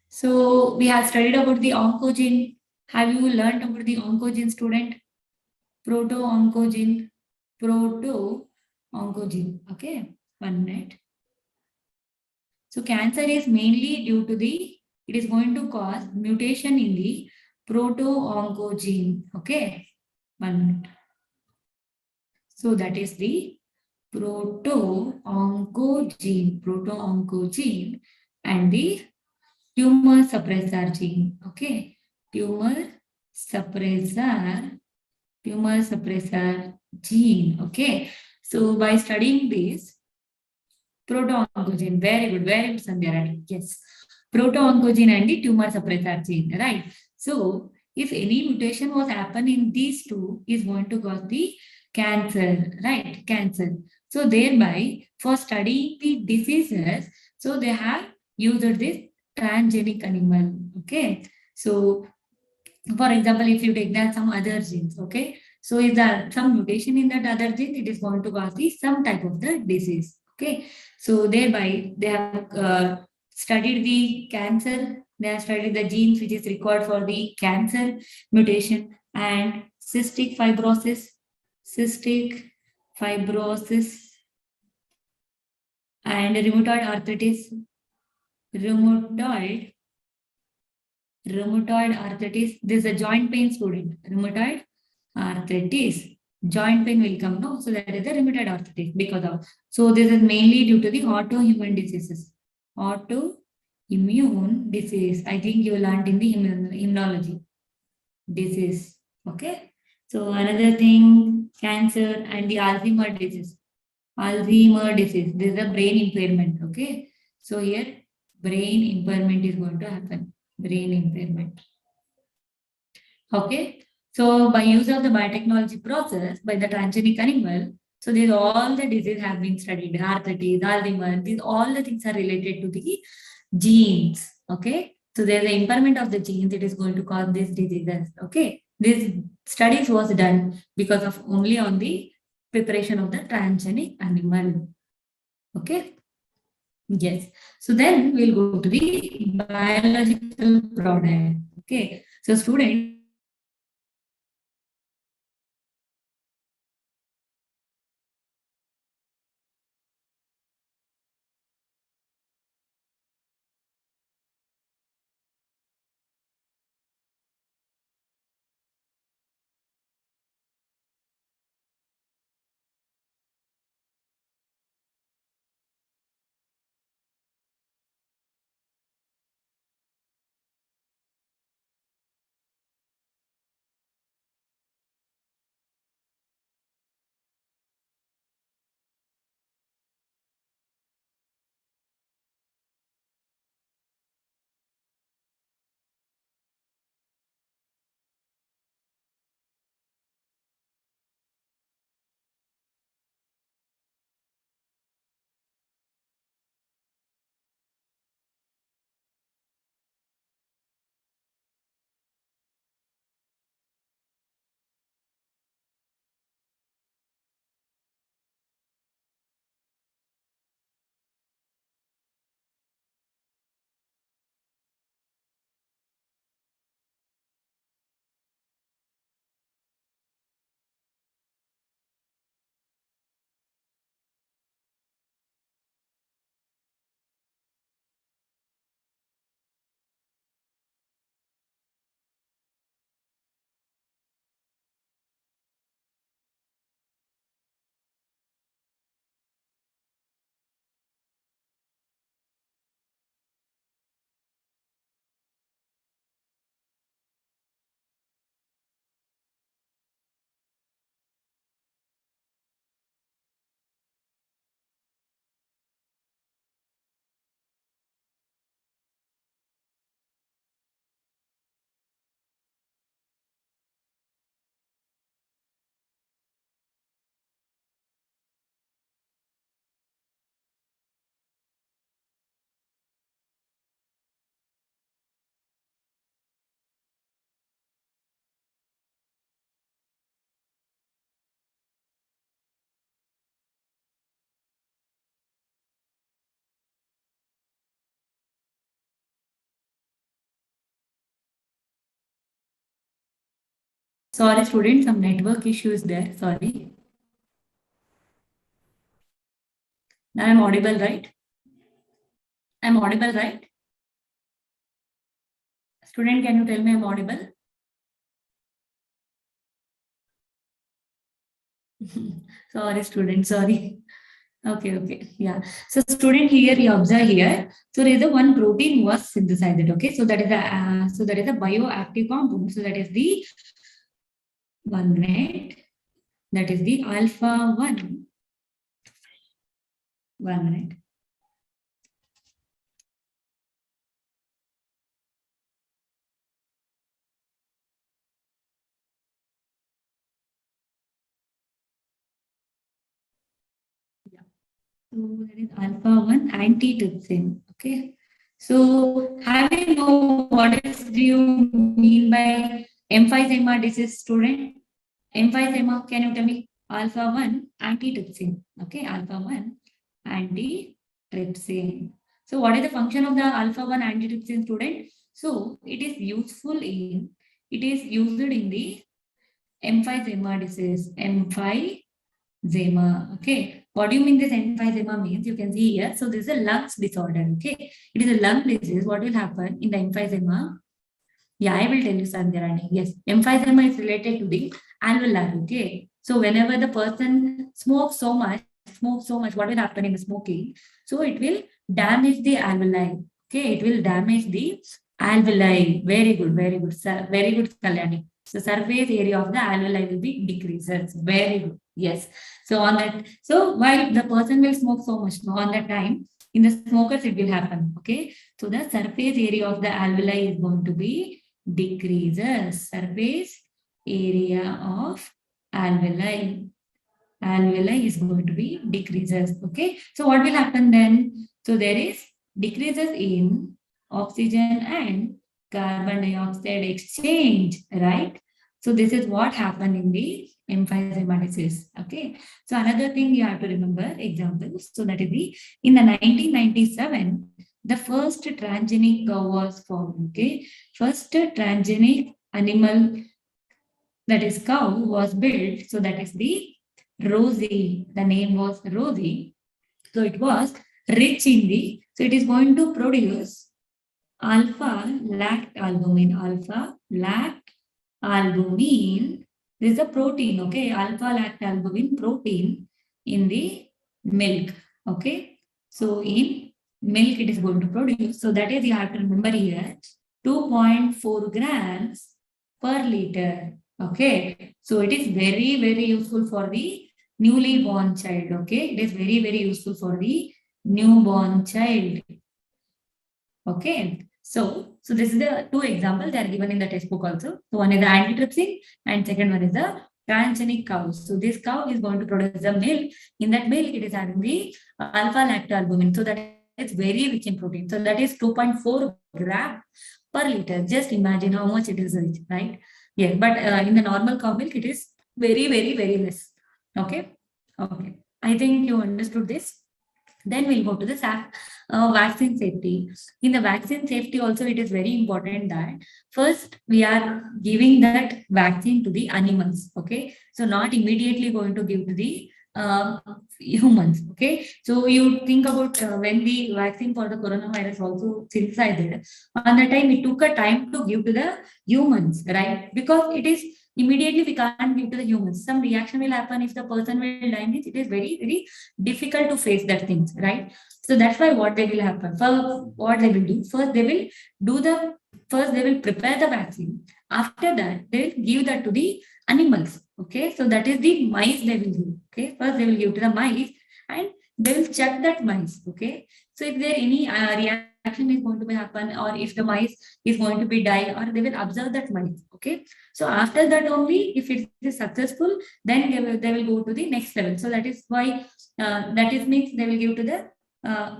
Speaker 1: So we have studied about the oncogene. Have you learned about the oncogene, student? Proto-oncogene. Proto-oncogene. Okay. 1 minute. So cancer is mainly due to it is going to cause mutation in the proto-oncogene. Okay. 1 minute. So that is the proto-oncogene and the tumor suppressor gene. Okay. Suppressor, tumor suppressor gene. Okay. So by studying this, proto-oncogene, very good, Sandhya Rani. Yes. Proto-oncogene and the tumor suppressor gene, right? So if any mutation was happen in these two, is going to cause the cancer, right? Cancer. So thereby, for studying the diseases, so they have used this transgenic animal. Okay. So for example, if you take that some other genes, okay. So if there some mutation in that other gene, it is going to cause the some type of the disease. Okay. So thereby they have studied the cancer, they have studied the genes which is required for the cancer mutation and cystic fibrosis and rheumatoid arthritis, rheumatoid rheumatoid arthritis. This is a joint pain, student. Rheumatoid arthritis. Joint pain will come, no? So that is the rheumatoid arthritis because of. So this is mainly due to the autoimmune diseases. Autoimmune disease. I think you learned in the immunology disease. Okay. So another thing, cancer and the Alzheimer disease. Alzheimer disease. This is a brain impairment. Okay. So here brain impairment is going to happen. Brain impairment. Okay. So by use of the biotechnology process by the transgenic animal, so these all the diseases have been studied, arthritis, Alzheimer, these all the things are related to the genes. Okay. So there's the impairment of the genes, it is going to cause these diseases. Okay. This studies was done because of only on the preparation of the transgenic animal. Okay. Yes. So then we'll go to the biological product. Okay. So student, Sorry, students, some network issues there. Sorry. Now I'm audible, right? I'm audible, right? Student, can you tell me I'm audible? Sorry, student, sorry. Okay, yeah. So student here, you observe here. So there is a one protein was synthesized. Okay, so that is a bioactive compound. So that is the 1 minute. That is the alpha 1. 1 minute. Yeah. So that is alpha 1 antitrypsin. Okay. So have you know what is do you mean by emphysema disease, student? Emphysema, can you tell me? Alpha 1 antitrypsin. Okay, alpha 1 antitrypsin. So what is the function of the alpha 1 antitrypsin, student? So it is it is used in the emphysema disease. Emphysema. Okay. What do you mean this emphysema means? You can see here. So this is a lungs disorder. Okay. It is a lung disease. What will happen in the emphysema? Yeah, I will tell you, Sandhyarani. Yes, emphysema is related to the alveoli. Okay. So whenever the person smokes so much, what will happen in the smoking? So it will damage the alveoli. Okay, it will damage the alveoli. Very good, very good, Kalyani. So surface area of the alveoli will be decreases. Very good. Yes. So on that, so while the person will smoke so much, no, on that time, in the smokers it will happen. Okay. So the surface area of the alveoli is going to be decreases. Surface area of alveoli. Alveoli is going to be decreases. Okay. So what will happen then? So there is decreases in oxygen and carbon dioxide exchange, right? So this is what happened in the emphysema disease. Okay. So another thing you have to remember examples. So that is the in the 1997, the first transgenic cow was formed. Okay. First transgenic animal, that is cow, was built. So that is the Rosie. The name was Rosie. So it was rich in the, so it is going to produce alpha lactalbumin. Alpha lactalbumin. This is a protein, okay? Alpha lactalbumin protein in the milk, okay? So in milk it is going to produce. So that is, you have to remember here, 2.4 grams per liter, okay? So it is very useful for the newly born child, okay? It is very useful for the newborn child, okay? So this is the two examples that are given in the textbook also. So one is the antitrypsin and second one is the transgenic cow. So this cow is going to produce the milk. In that milk, it is having the alpha lactalbumin. So that is very rich in protein. So that is 2.4 gram per liter. Just imagine how much it is rich, right? Yeah, but in the normal cow milk, it is very less. Okay. Okay. I think you understood this. Then we'll go to the vaccine safety. In the vaccine safety also, it is very important that first we are giving that vaccine to the animals. Okay. So not immediately going to give to the humans. Okay. So you think about when the vaccine for the coronavirus also synthesized, on the time it took a time to give to the humans, right? Because it is immediately we can't give to the humans. Some reaction will happen if the person will die. It is very difficult to face that things, right? So that's why what they will happen. For what they will do, first they will prepare the vaccine. After that, they will give that to the animals. Okay, so that is the mice they will give. Okay, first they will give to the mice and they will check that mice. Okay, so if there any reaction is going to be happen, or if the mice is going to be die, or they will observe that mice. Okay, so after that only, if it is successful, then they will go to the next level. So that is why that is means they will give to the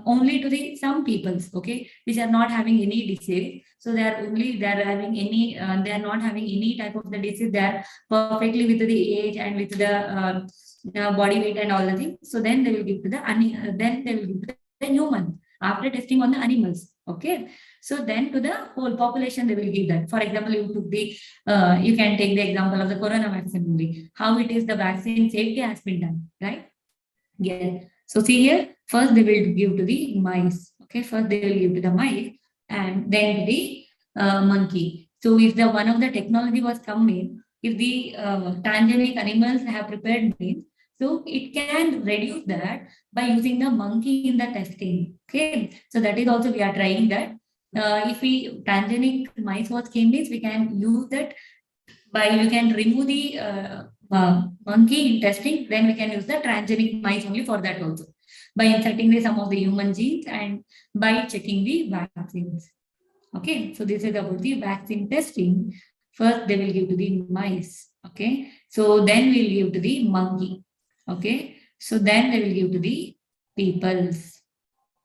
Speaker 1: only to the some peoples, okay, which are not having any disease. So they are having any they are not having any type of the disease. They are perfectly with the age and with the body weight and all the things. So then they will give to the human after testing on the animals. Okay. So then to the whole population, they will give that. For example, you can take the example of the corona vaccine only. How it is the vaccine safety has been done, right? Yeah. So see here, first they will give to the mice. Okay, first they will give to the mice and then to the monkey. So if the one of the technology was coming, if the transgenic animals have prepared means, so it can reduce that by using the monkey in the testing. Okay, so that is also we are trying that. If we transgenic mice was came means we can use that by you can remove the monkey in testing, then we can use the transgenic mice only for that also by inserting the some of the human genes and by checking the vaccines. Okay, so this is about the vaccine testing. First, they will give to the mice. Okay, so then we'll give to the monkey. Okay, so then they will give to the peoples.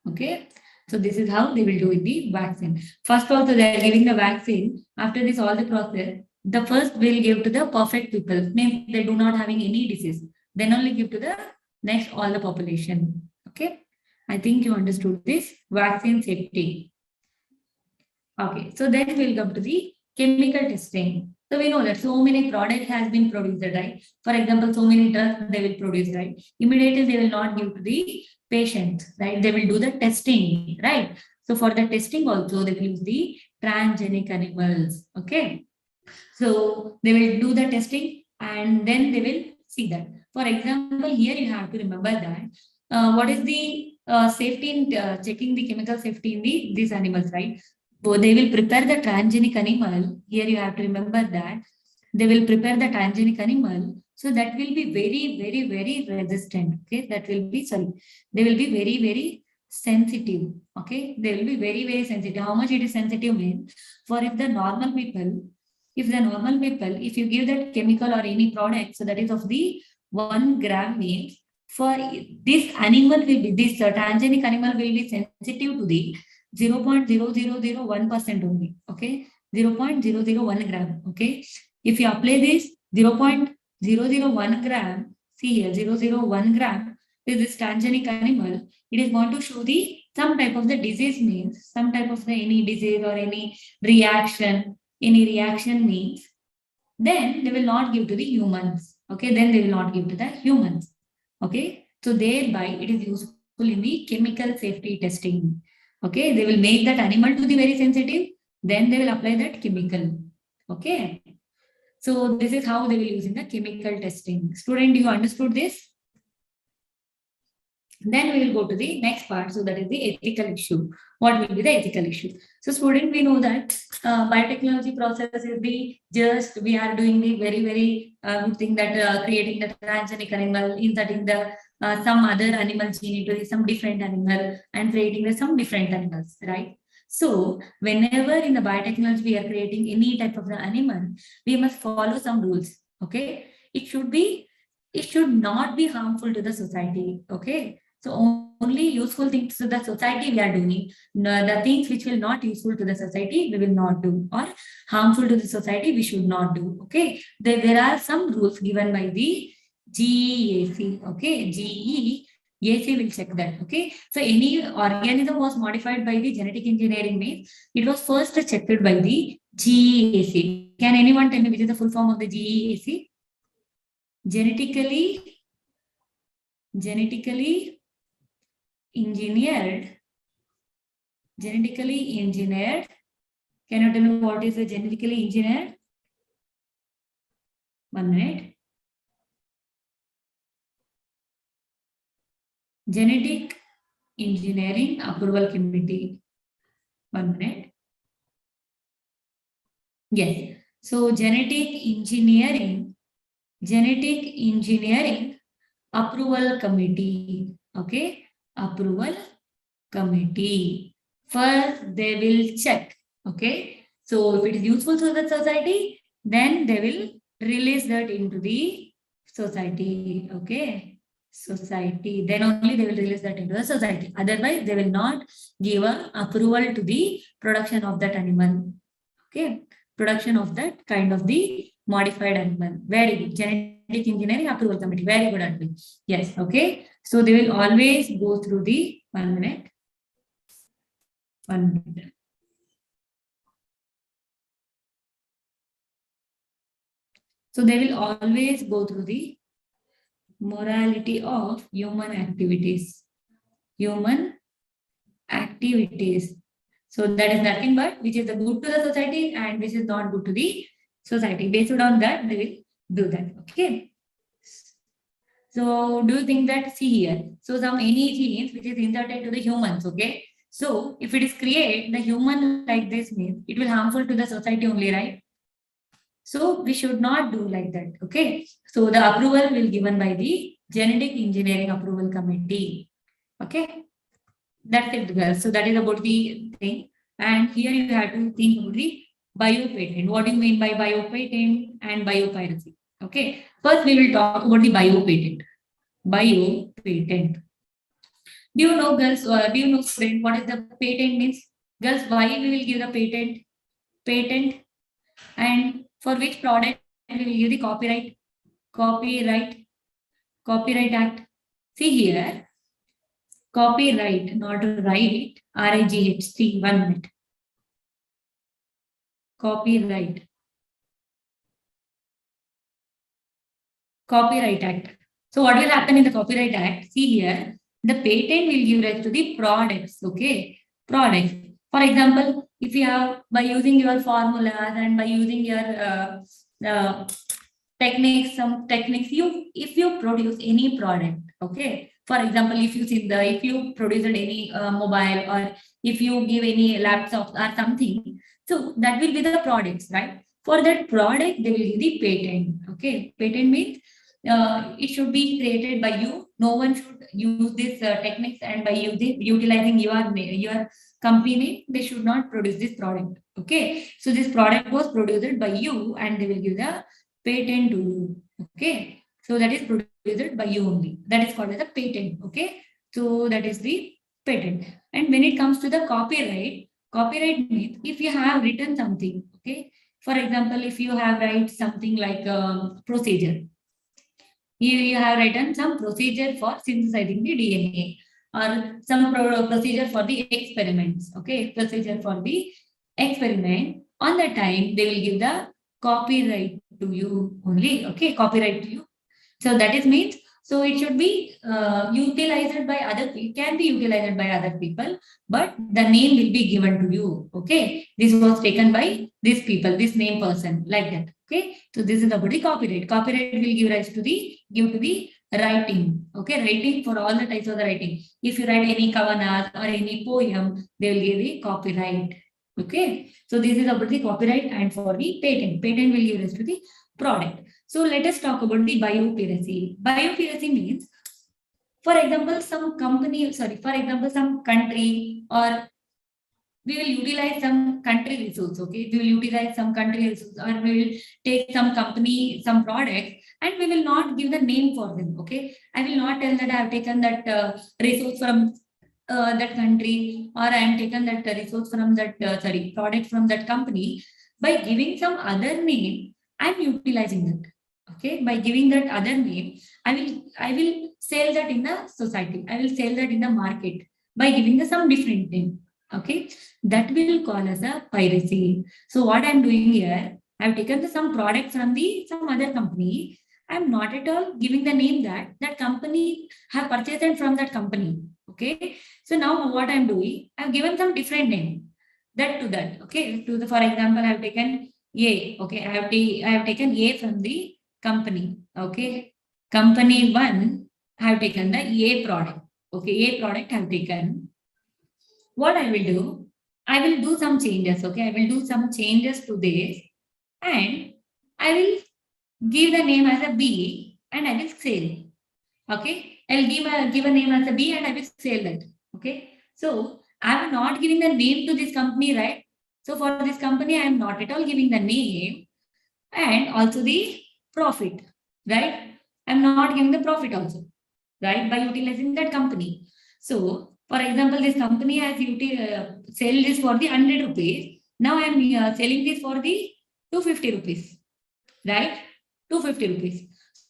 Speaker 1: Okay, so this is how they will do with the vaccine. First, also they are giving the vaccine. After this, all the process, the first will give to the perfect people, means they do not having any disease. Then only give to the next all the population. Okay, I think you understood this vaccine safety. Okay, so then we'll come to the chemical testing. So we know that so many product has been produced, right? For example, so many drugs they will produce, right? Immediately they will not give to the patient, right? They will do the testing, right? So for the testing also they will use the transgenic animals. Okay. So they will do the testing and then they will see that. For example, here you have to remember that what is the safety in checking the chemical safety in these animals, right? So they will prepare the transgenic animal. Here you have to remember that they will prepare the transgenic animal. So that will be very, very, very resistant. Okay, that will be sorry. They will be very, very sensitive. Okay, they will be very, very sensitive. How much it is sensitive means for if the normal people, if you give that chemical or any product, so that is of the 1 gram means for this animal will be this transgenic animal will be sensitive to the 0.0001% only. Okay, 0.001 gram. Okay, if you apply this 0.001 gram, see here 001 gram is this transgenic animal, it is going to show the some type of the disease means some type of the any disease or any reaction means then they will not give to the humans. Okay, then they will not give to the humans. Okay, so thereby it is useful in the chemical safety testing. Okay, they will make that animal to be very sensitive, then they will apply that chemical. Okay, so this is how they will use in the chemical testing. Student, you understood this? Then we will go to the next part. So that is the ethical issue. What will be the ethical issue? So student, we know that biotechnology process is we are doing the very, very good thing that creating the transgenic animal, inserting the some other animal gene into some different animal and creating some different animals, right? So whenever in the biotechnology we are creating any type of the animal, we must follow some rules. Okay, it should not be harmful to the society. Okay, so only useful things to the society we are doing. The things which will not useful to the society we will not do, or harmful to the society we should not do. Okay, there are some rules given by the GEAC. Okay, GEAC will check that. Okay, so any organism was modified by the genetic engineering means it was first checked by the GEAC. Can anyone tell me which is the full form of the GEAC? Genetically engineered. Can you tell me what is the genetically engineered? 1 minute. Genetic Engineering Approval Committee. 1 minute. Yes. So genetic engineering approval committee. Okay, approval committee. First, they will check. Okay, so if it is useful to the society, then they will release that into the society. Okay, society. Then only they will release that into the society. Otherwise, they will not give a approval to the production of that animal. Okay, production of that kind of the modified animal. Very good. Genetic Engineering Approval Committee. Very good, admin. Yes. Okay. So they will always go through the 1 minute. 1 minute. So they will always go through the morality of human activities. Human activities. So that is nothing but which is the good to the society and which is not good to the society. Based on that, they will do that. Okay. So do you think that, see here, so some any genes which is inserted to the humans, okay? So if it is create the human like this means it will harmful to the society only, right? So we should not do like that, okay? So the approval will given by the genetic engineering approval committee, okay? That's it, girls. So that is about the thing. And here you have to think about the biopatent. What do you mean by biopatent and biopiracy? Okay. First, we will talk about the biopatent. Biopatent. Do you know, girls? Do you know, friend, what is the patent means? Girls, why we will give the patent? Patent, and for which product we will give the copyright? Copyright. Copyright Act. See here, copyright, not right. RIGHT. 1 minute. Copyright. Copyright Act. So what will happen in the Copyright Act? See here, the patent will give rise to the products. Okay, products. For example, if you have by using your formulas and by using your techniques, some techniques, if you produce any product, okay. For example, if you produced any mobile or if you give any laptop or something, so that will be the products, right? For that product, they will give the patent. Okay, patent means it should be created by you. No one should use these techniques, and by utilizing your company name, they should not produce this product. Okay, so this product was produced by you, and they will give the patent to you. Okay, so that is produced by you only. That is called as a patent. Okay, so that is the patent. And when it comes to the copyright means if you have written something. Okay, for example, if you have write something like procedure. You have written some procedure for synthesizing the DNA or some procedure for the experiments. Okay, procedure for the experiment. On the time, they will give the copyright to you only. Okay, copyright to you. So that is means. So it should be utilized by other people, can be utilized by other people, but the name will be given to you. Okay, this was taken by these people, this name person, like that. Okay, so this is about the copyright. Copyright will give rise to the writing. Okay, writing for all the types of the writing. If you write any kavanas or any poem, they will give the copyright. Okay, so this is about the copyright, and for the patent. Patent will give rise to the product. So let us talk about the biopiracy. Biopiracy means, for example, some country, or we will utilize some country resource. Okay, we will utilize some country resource, or we will take some company, some product, and we will not give the name for them. Okay, I will not tell that I have taken that resource from that country, or I am taken that resource from that product from that company. By giving some other name, I am utilizing that. Okay, by giving that other name, I will sell that in the society. I will sell that in the market by giving the some different name. Okay, that will call as a piracy. So what I'm doing here, I've taken some product from some other company. I'm not at all giving the name that company have purchased from that company. Okay, so now what I'm doing, I've given some different name that to that. Okay, for example, I've taken A. Okay, I have taken A from the company. Okay, company 1, I have taken the A product. Okay, A product I have taken. What I will do, I will do some changes. Okay, I will do some changes to this, and I will give the name as a B, and I will sell. Okay, I'll give a name as a B, and I will sell that. Okay, so I am not giving the name to this company, right? So for this company, I am not at all giving the name and also the profit, right? I'm not giving the profit also, right? By utilizing that company. So, for example, this company has sell this for the 100 rupees. Now I'm selling this for the 250 rupees, right? 250 rupees.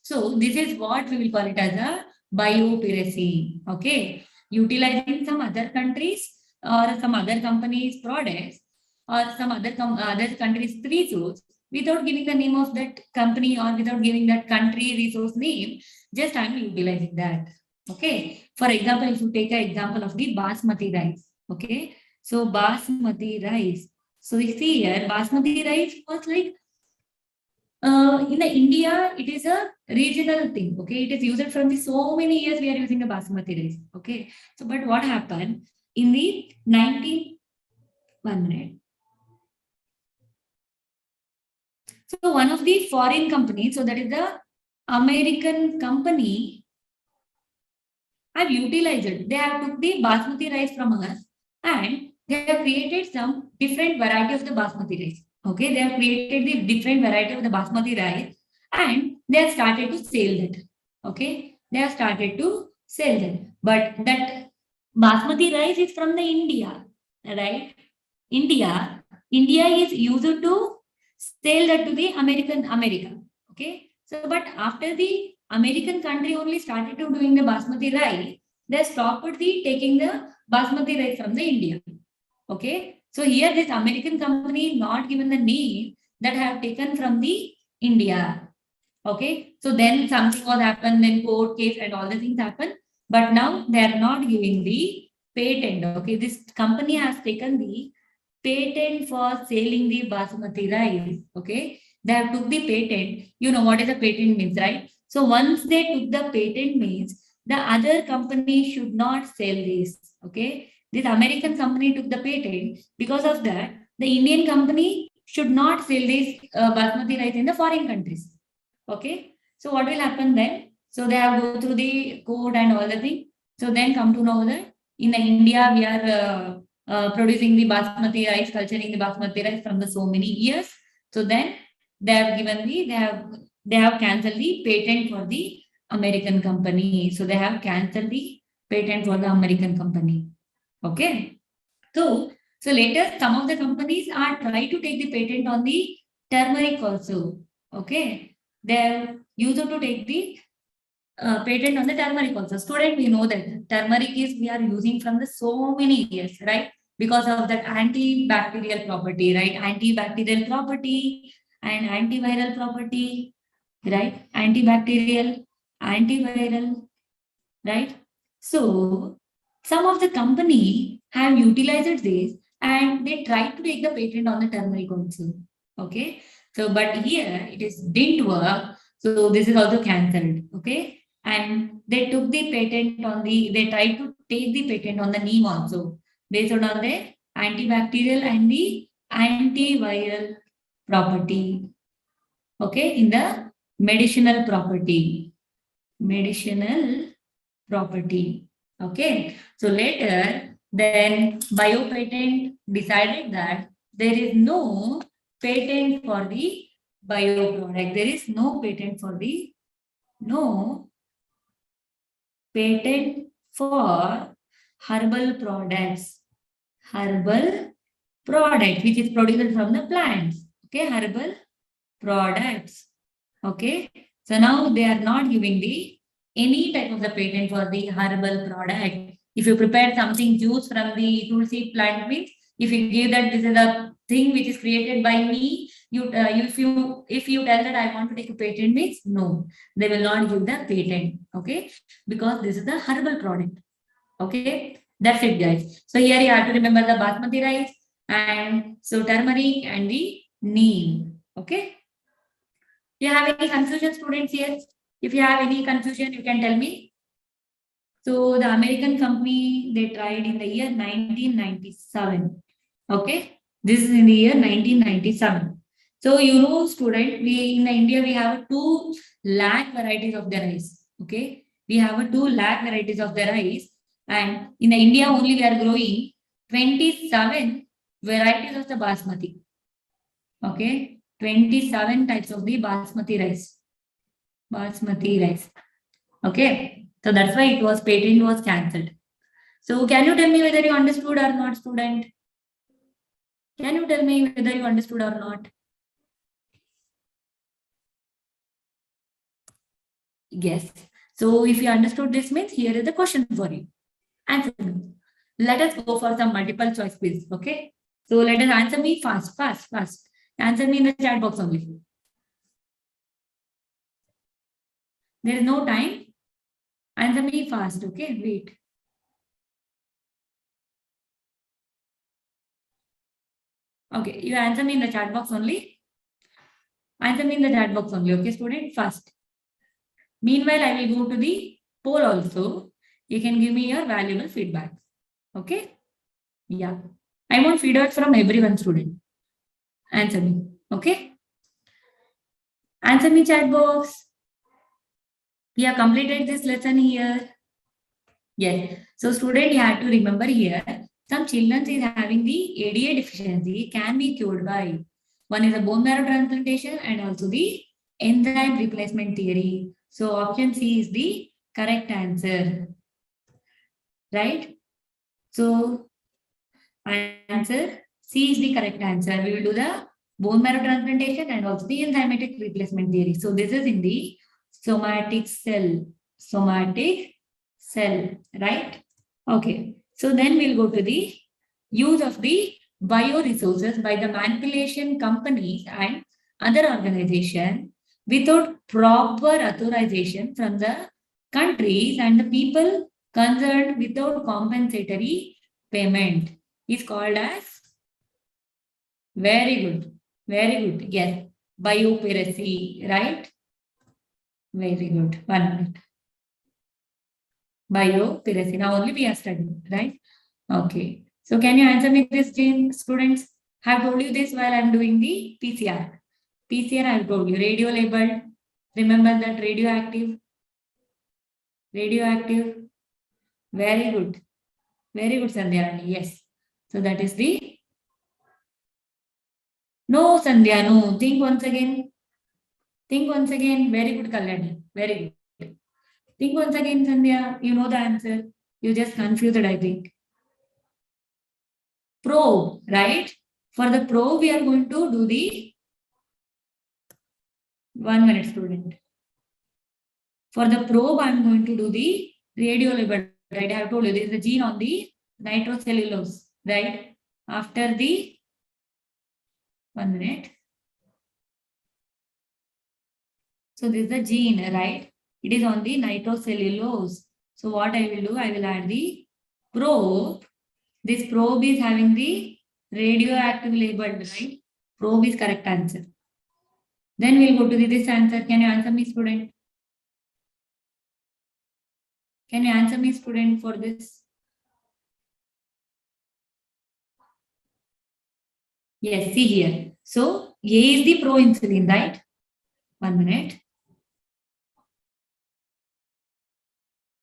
Speaker 1: So this is what we will call it as a biopiracy. Okay, utilizing some other countries or some other companies' products or some other countries' resource without giving the name of that company or without giving that country resource name, just I'm utilizing that. Okay. For example, if you take an example of the basmati rice. Okay. So basmati rice. So you see here, basmati rice was like in the India, it is a regional thing. Okay, it is used from the so many years we are using the basmati rice. Okay, so but what happened in the 1 minute. So one of the foreign companies, so that is the American company, have utilized it. They have took the basmati rice from us and they have created some different variety of the basmati rice. Okay, they have created the different variety of the basmati rice and they have started to sell that. Okay, they have started to sell that. But that basmati rice is from the India, right? India is used to sell that to the America. Okay, so but after the American country only started to doing the basmati rice, they stopped the taking the basmati rice from the India. Okay, so here this American company not given the name that have taken from the India. Okay, so then something was happened, then court case and all the things happen. But now they are not giving the patent. Okay, this company has taken the patent for selling the basmati rice. Okay, they have took the patent. You know what is a patent means, right? So once they took the patent means the other company should not sell this. Okay, this American company took the patent. Because of that, the Indian company should not sell this basmati rice in the foreign countries. Okay, so what will happen then? So they have go through the code and all the thing. So then come to know that in the India we are producing the basmati rice, culturing the basmati rice from the so many years. So then they have given the they have cancelled the patent for the American company. So they have cancelled the patent for the American company. Okay. So later some of the companies are trying to take the patent on the turmeric also. Okay. They used to take the patent on the turmeric also. Student, we know that turmeric is we are using from the so many years, right? Because of that antibacterial property, right? Antibacterial property and antiviral property, right? Antibacterial, antiviral, right? So some of the company have utilized this and they tried to take the patent on the turmeric also. Okay. So, but here it is didn't work. So this is also cancelled. Okay. And they took the patent on they tried to take the patent on the neem also based on the antibacterial and the antiviral property. Okay. In the medicinal property. Medicinal property. Okay. So later, then biopatent decided that there is no patent for the bioproduct. There is no patent for the patent for herbal products. Herbal product which is produced from the plants. Okay, herbal products. Okay. So now they are not giving the any type of the patent for the herbal product. If you prepare something juice from the tulsi plant means, if you give that this is a thing which is created by me, if you tell that I want to take a patent means no, they will not give the patent. Okay, because this is the herbal product. Okay, that's it, guys. So here you have to remember the basmati rice and so turmeric and the neem. Okay. Do you have any confusion, students here? If you have any confusion, you can tell me. So the American company, they tried in the year 1997. Okay. This is in the year 1997. So, you know, student, we in India, we have 2 lakh varieties of the rice. Okay. We have a 2 lakh varieties of the rice. And in the India only we are growing 27 varieties of the basmati. Okay. 27 types of the basmati rice. Basmati rice. Okay. So that's why it was patent was cancelled. So can you tell me whether you understood or not, student? Can you tell me whether you understood or not? Yes. So if you understood this means here is the question for you. Answer me. Let us go for some multiple choice quiz. Okay. So let us answer me fast. Answer me in the chat box only. There is no time. Answer me fast, okay? Wait. Okay, you answer me in the chat box only. Answer me in the chat box only, okay, student? Fast. Meanwhile, I will go to the poll also. You can give me your valuable feedback. Okay? Yeah. I want feedback from everyone, student. Answer me. Okay? Answer me, chat box. We have completed this lesson here. Yes. So, student, you have to remember here, some children is having the ADA deficiency can be cured by one is a bone marrow transplantation and also the enzyme replacement theory. So, option C is the correct answer. Right? So, answer C is the correct answer. We will do the bone marrow transplantation and also the enzymatic replacement theory. So, this is in the somatic cell. Somatic cell, right? Okay. So, then we'll go to the use of the bioresources by the manipulation companies and other organizations without proper authorization from the countries and the people concerned without compensatory payment is called as very good. Very good. Yes. Biopiracy, right? Very good. 1 minute. Biopiracy. Now only we are studying, right? Okay. So can you answer me this, Jane, students? I have told you this while I am doing the PCR. PCR I have told you. Radio labeled. Remember that radioactive. Radioactive. Very good. Very good, Sandhya. Yes. So that is the. No, Sandhya. No. Think once again. Think once again. Very good, Kalyani. Very good. Think once again, Sandhya. You know the answer. You just confused, I think. Probe, right? For the probe, we are going to do the 1 minute, student. For the probe, I'm going to do the radio label, right? I have told you there is a gene on the nitrocellulose, right? After the 1 minute. So this is the gene, right? It is on the nitrocellulose. So what I will do, I will add the probe. This probe is having the radioactive labeled, right? Probe is correct answer. Then we'll go to this answer. Can you answer me, student? Can you answer me, student, for this? Yes, see here. So, A is the proinsulin, right? 1 minute.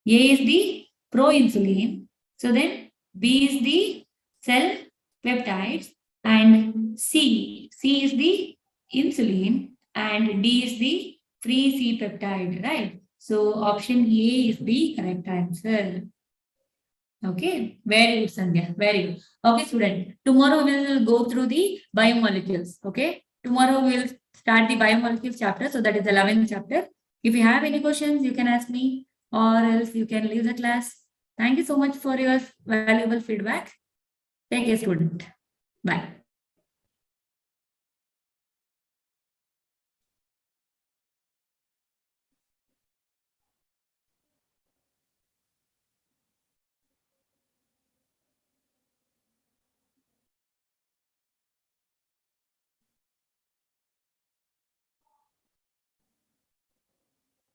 Speaker 1: A is the proinsulin. So, then B is the cell peptides and C is the insulin and D is the free C peptide, right? So, option A is the correct answer. Okay, very good, Sandhya. Very good. Okay, student. Tomorrow we will go through the biomolecules. Okay, tomorrow we will start the biomolecules chapter. So that is the 11th chapter. If you have any questions, you can ask me, or else you can leave the class. Thank you so much for your valuable feedback. Take care, student. Bye.